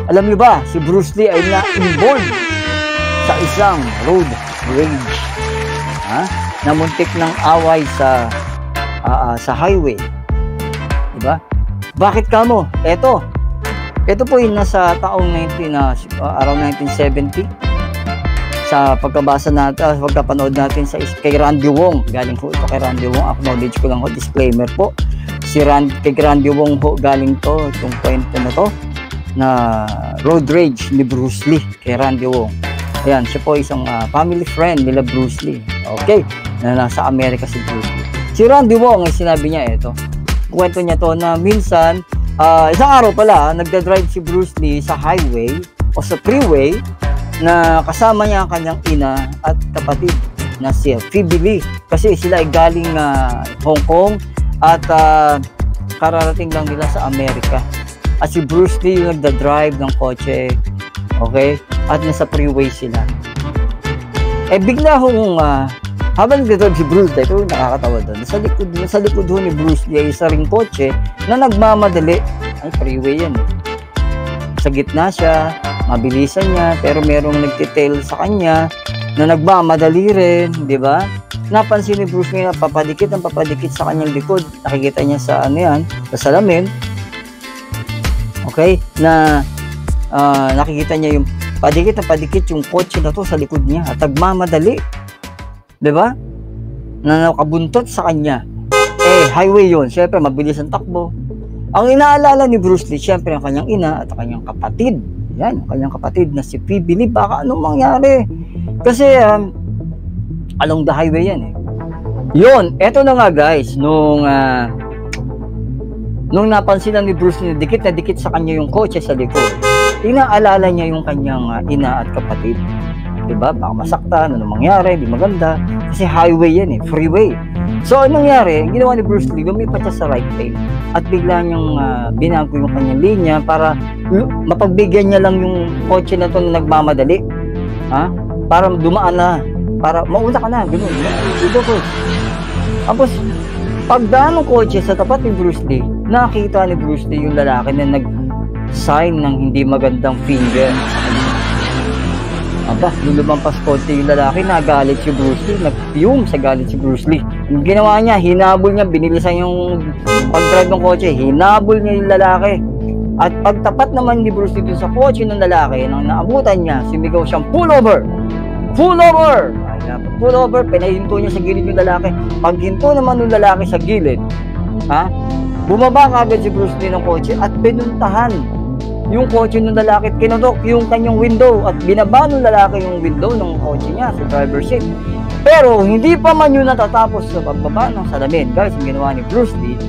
Alam niyo ba, si Bruce Lee ay na-involved sa isang road rage. Na muntik ng away sa highway. Diba? Bakit kamo? Ito po yung nasa taong around 1970 sa pagkabasa natin, pagkapanood natin kay Randy Wong. Galing po ito kay Randy Wong. Acknowledge ko lang ho, disclaimer po. Kay Randy Wong po galing to, itong kwento na to, na road rage ni Bruce Lee kay Randy Wong. Ayan, siya po isang family friend nila Bruce Lee. Okay, na nasa Amerika si Bruce Lee. Si Randy Wong ay sinabi niya ito. Kwento niya to na minsan, isang araw pala, nagda-drive si Bruce Lee sa highway o sa freeway na kasama niya ang kanyang ina at kapatid na si Phoebe Lee. Kasi sila ay galing Hong Kong at kararating lang nila sa Amerika. At si Bruce Lee yung nagda-drive ng kotse, okay? At nasa freeway sila. Bigla hong habang nagda-drive si Bruce Lee, ito nakakatawa doon. Sa likod ni Bruce Lee ay isa ring kotse na nagmamadali. Ay, freeway yan. Sa gitna siya, mabilisan niya, pero merong nagtitail sa kanya na nagmamadali rin, di ba? Napansin ni Bruce Lee na papadikit sa kanyang likod. Nakikita niya sa sa salamin. Okay? Na nakikita niya yung padikit yung kotse na to sa likod niya at nagmamadali. 'Di ba? Na nakabuntot sa kanya. Highway 'yon. Syempre mabilis ang takbo. Ang inaalala ni Bruce Lee, syempre ang kanyang ina at ang kanyang kapatid. Yan, ang kanyang kapatid na si Phoebe Lee. Baka anong mangyari? Kasi along the highway yan Yun, eto na nga guys, nung napansin ni Bruce Lee, dikit na dikit sa kanya yung kotse sa likod, inaalala niya yung kanyang ina at kapatid. Diba? Baka masaktan, ano mangyari, di maganda. Kasi highway yan freeway. So, anong nangyari? Ang ginawa ni Bruce Lee, lumipat siya sa right lane. At bigla niyang binago yung kanyang linya para mapagbigyan niya lang yung kotse na to na nagmamadali. Para dumaan na. Para mauna ka na. Ganun. Dito po. Tapos, pagdaan ng kotse sa tapat ni Bruce Lee, nakita ni Bruce Lee yung lalaki na nag-sign ng hindi magandang finger. Nung lumampas konti yung lalaki, nagalit si Bruce Lee, nag-fume sa galit si Bruce Lee. Yung ginawa niya, hinabol niya, binilisan yung pag-drive ng kotse, hinabol niya yung lalaki. At pagtapat naman ni Bruce Lee dun sa kotse ng lalaki, nang naabutan niya, sumigaw siyang pull over! Pull over! Pull over, pinahinto niya sa gilid yung lalaki. Paghinto naman yung lalaki sa gilid, bumaba kagad si Bruce Lee ng kotse at pinuntahan yung kotse ng lalaki, kinudok yung kanyang window at binaba ng lalaki yung window ng kotse niya sa driver's seat. Pero hindi pa man yun natatapos sa pagbaba ng salamin. Guys, yung ginawa ni Bruce Lee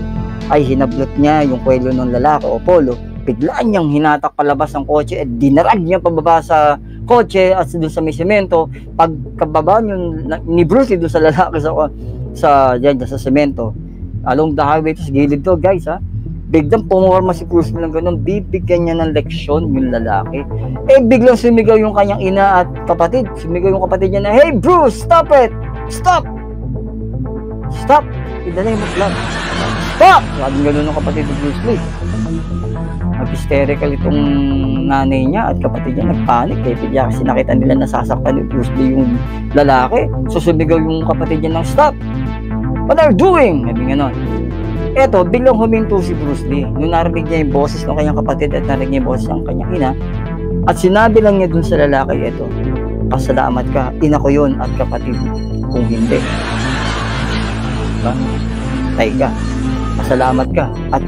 ay hinablot niya yung kwelyo ng lalaki o polo. Biglaan niyang hinatak palabas ng kotse at dinarag niya pababa sa kotse at doon sa may semento. Pagkababa ni Bruce Lee doon sa lalaki sa semento, along the highway to, sa gilid to guys biglang pumorma si Bruce Lee ng ganun, bibigyan niya ng leksyon yung lalaki. Biglang sumigaw yung kanyang ina at kapatid. Sumigaw yung kapatid niya na, "Hey Bruce, stop it! Stop! Stop! In the name of love. Stop!" Sabi ganun ng kapatid ni Bruce Lee. Nag-hysterical itong nanay niya at kapatid niya, nagpanik kasi nakita nila nasasaktan ni Bruce Lee yung lalaki. So sumigaw yung kapatid niya ng, "Stop! What are you doing?" Sabi nga nun. Eto, biglang huminto si Bruce Lee. Nung narinig niya yung boses ng kanyang kapatid at narinig niya yung boses ng kanyang ina, at sinabi lang niya dun sa lalaki, eto, "Pasalamat ka, ina ko yun at kapatid. Kung hindi, tay ka. Pasalamat ka at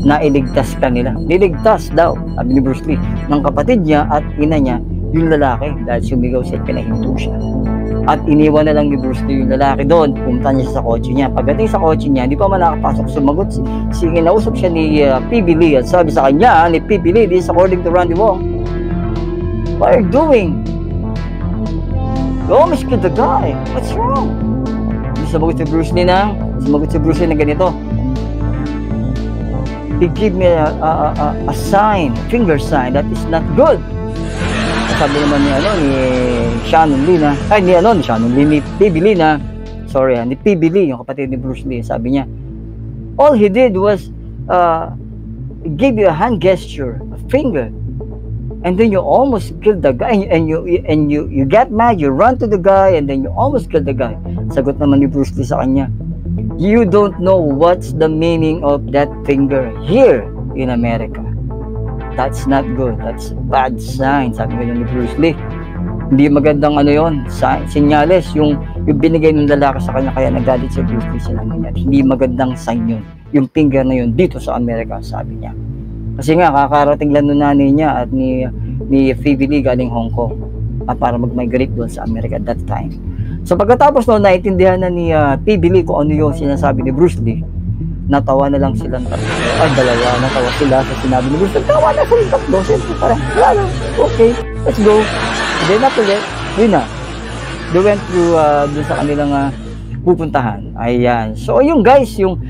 nailigtas ka nila." Niligtas daw, sabi ni Bruce Lee, ng kapatid niya at ina niya yung lalaki dahil sumigaw siya at pinahinto siya. At iniwan na lang ni Bruce Lee yung lalaki doon, pumunta niya sa kotse niya. Pagdating sa kotse niya, hindi pa man nakapasok, sumagot, kinausap siya ni Phoebe Lee at sabi sa kanya ni Phoebe Lee, this is according to Randy Wong, "What are you doing? You almost killed the guy. What's wrong?" Sumagot si Bruce Lee na ganito, "He gave me a sign, finger sign that is not good." Sabi naman ni Shannon Lee ni Phoebe Lee ni Phoebe Lee, yung kapatid ni Bruce Lee, sabi niya, "All he did was give you a hand gesture, a finger, and then you almost kill the guy, and you get mad, you run to the guy, and then you almost kill the guy. Sagot naman ni Bruce Lee sa kanya, you don't know what's the meaning of that finger here in America. That's not good. That's bad sign, sabi nga ni Bruce Lee. Hindi magandang ano yon, senyales yung binigay ng lalaki sa kanya, kaya nagalit si Bruce Lee, sinabi niya. Hindi magandang sign yun, yung finger na yun dito sa Amerika, sabi niya. Kasi nga kakarating lang ng nanay niya at ni Phoebe Lee galing Hong Kong para mag-migrate doon sa Amerika at that time. So pagkatapos noon, naintindihan na ni Phoebe Lee kung ano yung sinasabi ni Bruce Lee. Natawa na lang silang tatlo. Dalawa, natawa sila sa sinabi ni Bruce Lee. Tawa na silang tatlo. Siyempre, parang, wala lang. Okay, let's go. And then after that, yun na. They went through dun sa kanilang pupuntahan. Ayan. So, yung guys, yung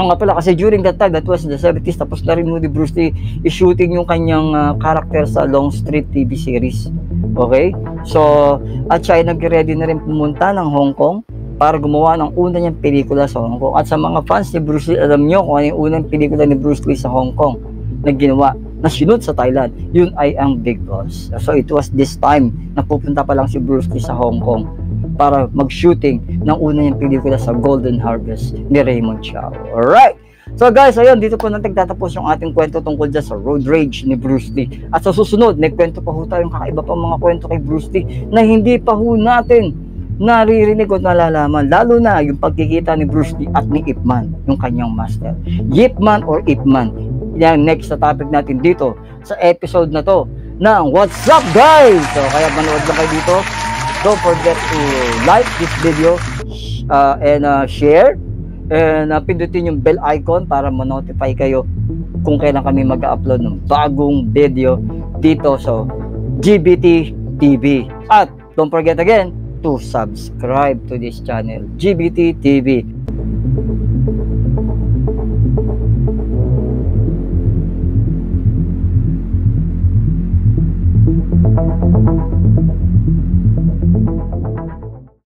nga pala, kasi during that time, that was in the 70s, tapos na rin mo ni Bruce Lee i-shooting yung kanyang character sa Longstreet TV series. Okay? So, at siya ay nag-ready na rin pumunta ng Hong Kong para gumawa ng una niyang pelikula sa Hong Kong. At sa mga fans ni Bruce Lee, alam nyo kung ano yung unang pelikula ni Bruce Lee sa Hong Kong na ginawa, na sinunod sa Thailand, yun ay ang Big Boss. So it was this time na pupunta pa lang si Bruce Lee sa Hong Kong para mag-shooting ng una niyang pelikula sa Golden Harvest ni Raymond Chow. Alright! So guys, ayun, dito po natin tatapos yung ating kwento tungkol dyan sa road rage ni Bruce Lee. At sa susunod, may kwento pa ho tayong kakaiba pa mga kwento kay Bruce Lee na hindi pa ho natin naririnig o nalalaman, lalo na yung pagkikita ni Bruce Lee at ni Ip Man, yung kanyang master. Yip Man or Ip Man, yan next na topic natin dito sa episode na to ng What's Up Guys. So kaya manood lang kayo dito. Don't forget to like this video and share, and pindutin yung bell icon para ma-notify kayo kung kailan kami mag-upload ng bagong video dito sa GBT TV. At don't forget again to subscribe to this channel, GBT TV.